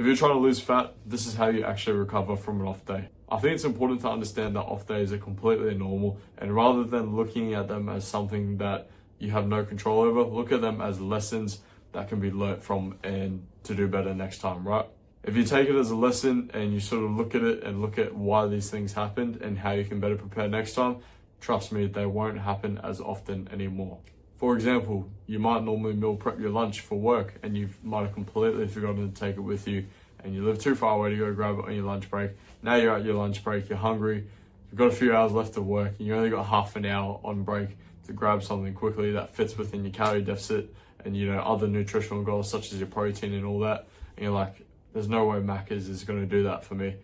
If you're trying to lose fat, this is how you actually recover from an off day. I think it's important to understand that off days are completely normal, and rather than looking at them as something that you have no control over, look at them as lessons that can be learnt from and to do better next time, right? If you take it as a lesson and you sort of look at it and look at why these things happened and how you can better prepare next time, trust me, they won't happen as often anymore. For example, you might normally meal prep your lunch for work and you might have completely forgotten to take it with you, and you live too far away to go grab it on your lunch break. Now you're at your lunch break, you're hungry, you've got a few hours left of work, and you only got half an hour on break to grab something quickly that fits within your calorie deficit and other nutritional goals such as your protein and all that. And you're like, there's no way Macca's is going to do that for me.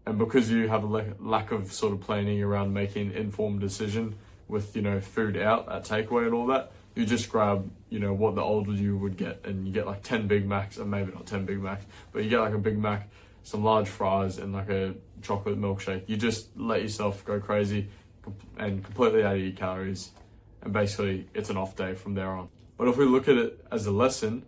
And because you have a lack of sort of planning around making an informed decision with, food out at takeaway and all that, you just grab, what the older you would get, and you get like 10 Big Macs, or maybe not 10 Big Macs, but you get like a Big Mac, some large fries, and like a chocolate milkshake. You just let yourself go crazy and completely out of your calories. And basically, it's an off day from there on. But if we look at it as a lesson,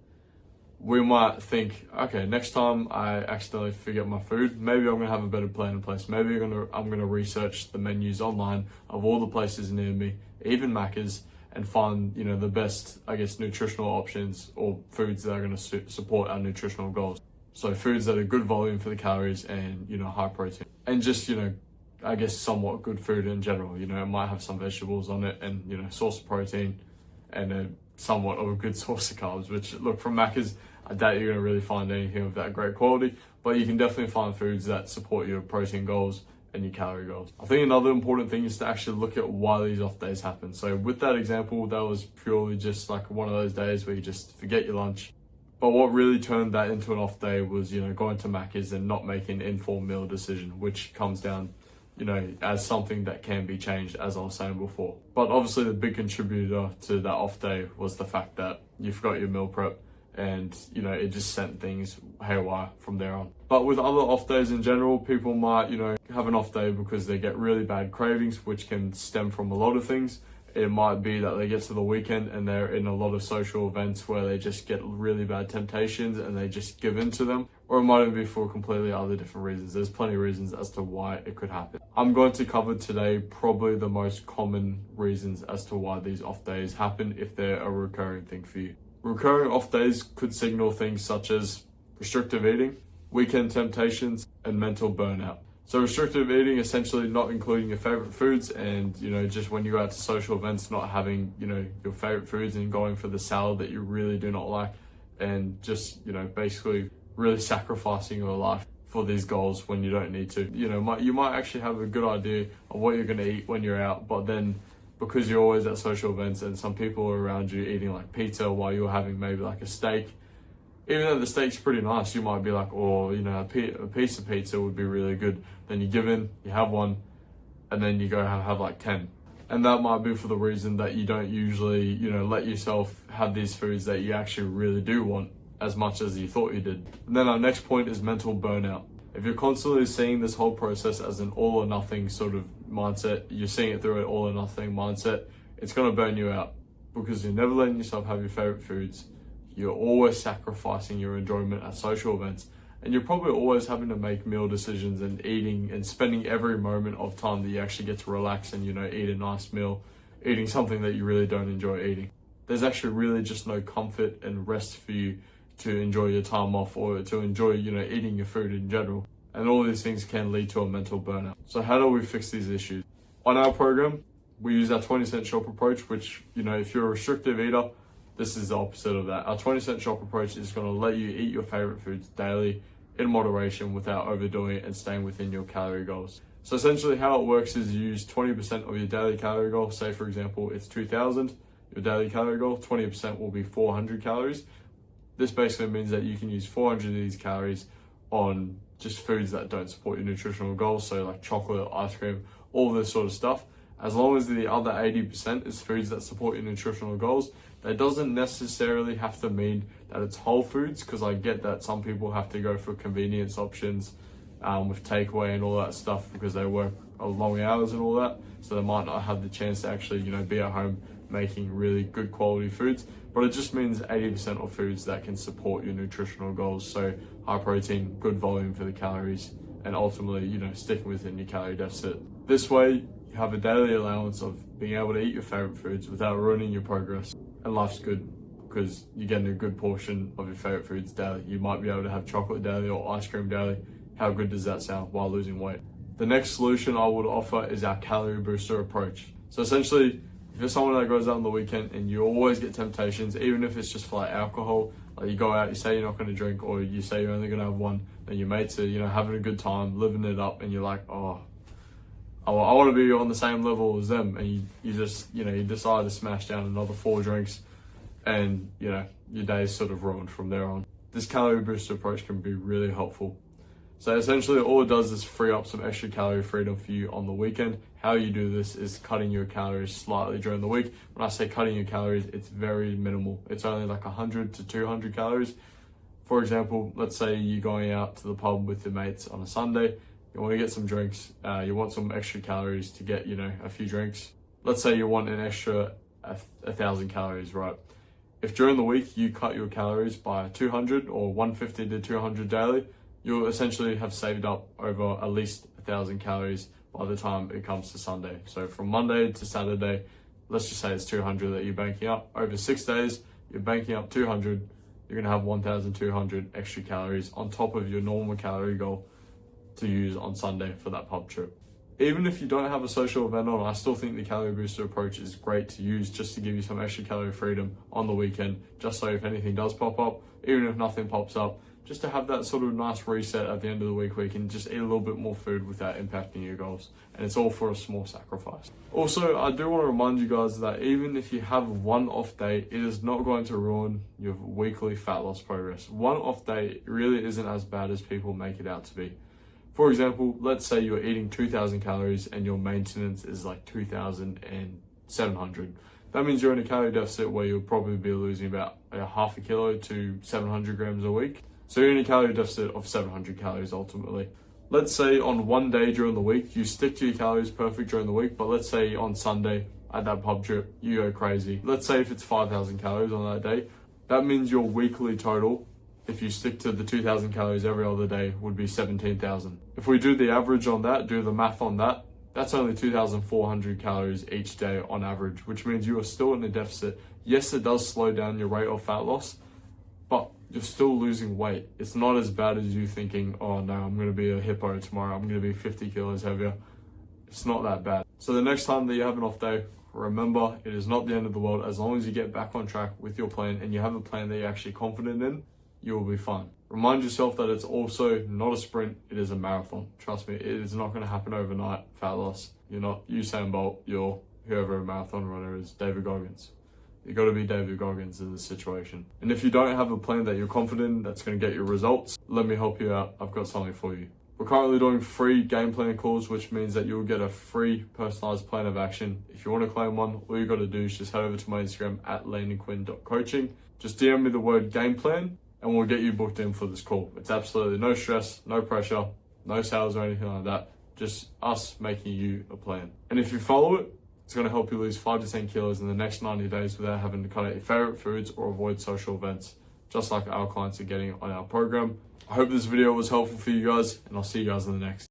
we might think, okay, next time I accidentally forget my food, maybe I'm gonna have a better plan in place. Maybe I'm gonna research the menus online of all the places near me, even Macca's, and find the best, nutritional options or foods that are gonna support our nutritional goals. So foods that are good volume for the calories and high protein, and just somewhat good food in general. It might have some vegetables on it and source of protein and a somewhat of a good source of carbs, which look, from Macca's, I doubt you're going to really find anything of that great quality, but you can definitely find foods that support your protein goals and your calorie goals. I think another important thing is to actually look at why these off days happen. So with that example, that was purely just like one of those days where you just forget your lunch. But what really turned that into an off day was, going to Macca's and not making an informed meal decision, which comes down as something that can be changed, as I was saying before. But obviously the big contributor to that off day was the fact that you forgot your meal prep, and it just sent things haywire from there on. But with other off days in general, people might have an off day because they get really bad cravings, which can stem from a lot of things. It might be that they get to the weekend and they're in a lot of social events where they just get really bad temptations and they just give in to them. Or it might even be for completely other different reasons. There's plenty of reasons as to why it could happen. I'm going to cover today probably the most common reasons as to why these off days happen if they're a recurring thing for you. Recurring off days could signal things such as restrictive eating, weekend temptations, and mental burnout. So restrictive eating, essentially not including your favorite foods, and just when you go out to social events, not having your favorite foods and going for the salad that you really do not like, and just basically really sacrificing your life for these goals when you don't need to. You might actually have a good idea of what you're going to eat when you're out, but then because you're always at social events and some people are around you eating like pizza while you're having maybe like a steak, even though the steak's pretty nice, you might be like, a piece of pizza would be really good. Then you give in, you have one, and then you go have like 10. And that might be for the reason that you don't usually, let yourself have these foods that you actually really do want as much as you thought you did. And then our next point is mental burnout. If you're constantly seeing this whole process as an all or nothing sort of mindset, you're seeing it through an all or nothing mindset, it's going to burn you out because you're never letting yourself have your favorite foods. You're always sacrificing your enjoyment at social events, and you're probably always having to make meal decisions and eating and spending every moment of time that you actually get to relax and, eat a nice meal, eating something that you really don't enjoy eating. There's actually really just no comfort and rest for you to enjoy your time off or to enjoy, eating your food in general. And all these things can lead to a mental burnout. So how do we fix these issues? On our program, we use our 20-cent shop approach, which, if you're a restrictive eater, this is the opposite of that. Our 20-cent shop approach is going to let you eat your favorite foods daily in moderation without overdoing it and staying within your calorie goals. So essentially how it works is you use 20% of your daily calorie goal. Say for example, it's 2,000, your daily calorie goal, 20% will be 400 calories. This basically means that you can use 400 of these calories on just foods that don't support your nutritional goals. So like chocolate, ice cream, all this sort of stuff. As long as the other 80% is foods that support your nutritional goals, that doesn't necessarily have to mean that it's whole foods, because I get that some people have to go for convenience options with takeaway and all that stuff because they work long hours and all that. So they might not have the chance to actually, be at home making really good quality foods. but it just means 80% of foods that can support your nutritional goals. So high protein, good volume for the calories, and ultimately, sticking within your calorie deficit. This way, you have a daily allowance of being able to eat your favorite foods without ruining your progress. And life's good because you're getting a good portion of your favorite foods daily. You might be able to have chocolate daily or ice cream daily. How good does that sound while losing weight? The next solution I would offer is our calorie booster approach. So essentially, if you're someone that goes out on the weekend and you always get temptations, even if it's just for like alcohol, like you go out, you say you're not going to drink, or you say you're only going to have one, and your mates are, having a good time, living it up, and you're like, oh, I want to be on the same level as them, and you just, you decide to smash down another 4 drinks, and, your day's sort of ruined from there on. This calorie booster approach can be really helpful. So essentially all it does is free up some extra calorie freedom for you on the weekend. How you do this is cutting your calories slightly during the week. When I say cutting your calories, it's very minimal. It's only like 100 to 200 calories. For example, let's say you're going out to the pub with your mates on a Sunday. You want to get some drinks. You want some extra calories to get, a few drinks. Let's say you want an extra 1,000 calories, right? If during the week you cut your calories by 200 or 150 to 200 daily, you'll essentially have saved up over at least 1,000 calories by the time it comes to Sunday. So from Monday to Saturday, let's just say it's 200 that you're banking up. Over 6 days, you're banking up 200. You're gonna have 1,200 extra calories on top of your normal calorie goal to use on Sunday for that pub trip. Even if you don't have a social event on, I still think the calorie booster approach is great to use just to give you some extra calorie freedom on the weekend, just so if anything does pop up, even if nothing pops up, just to have that sort of nice reset at the end of the week where you can just eat a little bit more food without impacting your goals. And it's all for a small sacrifice. Also, I do want to remind you guys that even if you have one off day, it is not going to ruin your weekly fat loss progress. One off day really isn't as bad as people make it out to be. For example, let's say you're eating 2,000 calories and your maintenance is like 2,700. That means you're in a calorie deficit where you'll probably be losing about half a kilo to 700 grams a week. So you're in a calorie deficit of 700 calories ultimately. Let's say on one day during the week, you stick to your calories perfect during the week, but let's say on Sunday at that pub trip, you go crazy. Let's say if it's 5,000 calories on that day, that means your weekly total, if you stick to the 2,000 calories every other day, would be 17,000. If we do the average on that, do the math on that, that's only 2,400 calories each day on average, which means you are still in a deficit. Yes, it does slow down your rate of fat loss, but you're still losing weight. It's not as bad as you thinking, oh no, I'm going to be a hippo tomorrow. I'm going to be 50 kilos heavier. It's not that bad. So the next time that you have an off day, remember, it is not the end of the world. As long as you get back on track with your plan and you have a plan that you're actually confident in, you will be fine. Remind yourself that it's also not a sprint, it is a marathon. Trust me, it is not going to happen overnight, fat loss. You're not Usain Bolt, you're whoever a marathon runner is, David Goggins. You got to be David Goggins in this situation. And if you don't have a plan that you're confident in, that's going to get you results, let me help you out. I've got something for you. We're currently doing free game plan calls, which means that you'll get a free personalized plan of action. If you want to claim one, all you got to do is just head over to my Instagram at landonquinn.coaching. Just DM me the word game plan and we'll get you booked in for this call. It's absolutely no stress, no pressure, no sales or anything like that. Just us making you a plan. And if you follow it, it's going to help you lose 5 to 10 kilos in the next 90 days without having to cut out your favorite foods or avoid social events, just like our clients are getting on our program. I hope this video was helpful for you guys, and I'll see you guys in the next.